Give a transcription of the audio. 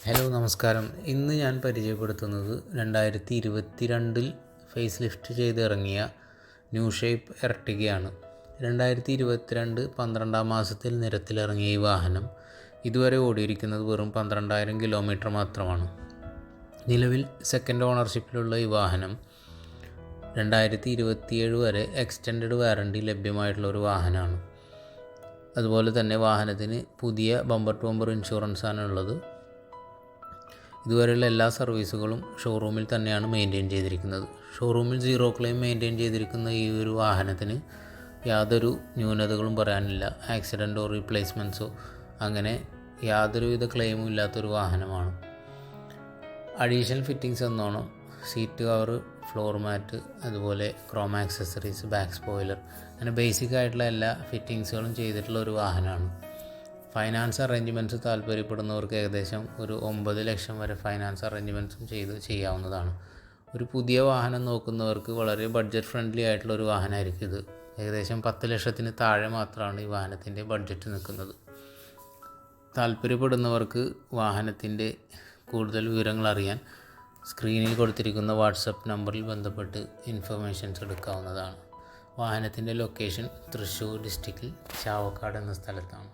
Hello നമസ്കാരം. ഇന്ന് ഞാൻ പരിചയപ്പെടുത്തുന്നത് 2022 ഫേസ് ലിഫ്റ്റ് ചെയ്തിറങ്ങിയ ന്യൂ ഷേപ്പ് എർട്ടിഗയാണ്. 2022 12-ാം മാസത്തിൽ നിരത്തിലിറങ്ങിയ ഈ വാഹനം ഇതുവരെ ഓടിയിരിക്കുന്നത് വെറും 12,000 കിലോമീറ്റർ മാത്രമാണ്. നിലവിൽ സെക്കൻഡ് ഓണർഷിപ്പിലുള്ള ഈ വാഹനം 2027 വരെ എക്സ്റ്റൻഡഡ് വാറണ്ടി ലഭ്യമായിട്ടുള്ള ഒരു വാഹനമാണ്. അതുപോലെ തന്നെ വാഹനത്തിന് പുതിയ ബമ്പർ ടു ബമ്പർ ഇൻഷുറൻസാണ് ഉള്ളത്. ഇതുവരെയുള്ള എല്ലാ സർവീസുകളും ഷോറൂമിൽ തന്നെയാണ് മെയിൻറ്റെയിൻ ചെയ്തിരിക്കുന്നത്. ഷോറൂമിൽ സീറോ ക്ലെയിം മെയിൻറ്റെയിൻ ചെയ്തിരിക്കുന്ന ഈ ഒരു വാഹനത്തിന് യാതൊരു ന്യൂനതകളും പറയാനില്ല. ആക്സിഡൻറ്റോ റീപ്ലേസ്മെൻറ്റ്സോ അങ്ങനെ യാതൊരുവിധ ക്ലെയിമും ഇല്ലാത്തൊരു വാഹനമാണ്. അഡീഷണൽ ഫിറ്റിങ്സ് എന്നോണം സീറ്റ് കവർ, ഫ്ലോർ മാറ്റ്, അതുപോലെ ക്രോം ആക്സസറീസ്, ബാക്ക് സ്പോയിലർ, അങ്ങനെ ബേസിക് ആയിട്ടുള്ള എല്ലാ ഫിറ്റിങ്സുകളും ചെയ്തിട്ടുള്ള ഒരു വാഹനമാണ്. ഫൈനാൻസ് അറേഞ്ച്മെൻറ്റ്സ് താല്പര്യപ്പെടുന്നവർക്ക് ഏകദേശം ഒരു 9 ലക്ഷം വരെ ഫൈനാൻസ് അറേഞ്ച്മെൻറ്റ്സും ചെയ്യാവുന്നതാണ്. ഒരു പുതിയ വാഹനം നോക്കുന്നവർക്ക് വളരെ ബഡ്ജറ്റ് ഫ്രണ്ട്ലി ആയിട്ടുള്ള ഒരു വാഹനമായിരിക്കും ഇത്. ഏകദേശം 10 ലക്ഷത്തിന് താഴെ മാത്രമാണ് ഈ വാഹനത്തിൻ്റെ ബഡ്ജറ്റ് നിൽക്കുന്നത്. താല്പര്യപ്പെടുന്നവർക്ക് വാഹനത്തിൻ്റെ കൂടുതൽ വിവരങ്ങൾ അറിയാൻ സ്ക്രീനിൽ കൊടുത്തിരിക്കുന്ന വാട്സപ്പ് നമ്പറിൽ ബന്ധപ്പെട്ട് ഇൻഫർമേഷൻസ് എടുക്കാവുന്നതാണ്. വാഹനത്തിൻ്റെ ലൊക്കേഷൻ തൃശ്ശൂർ ഡിസ്ട്രിക്റ്റിൽ ചാവക്കാട് എന്ന സ്ഥലത്താണ്.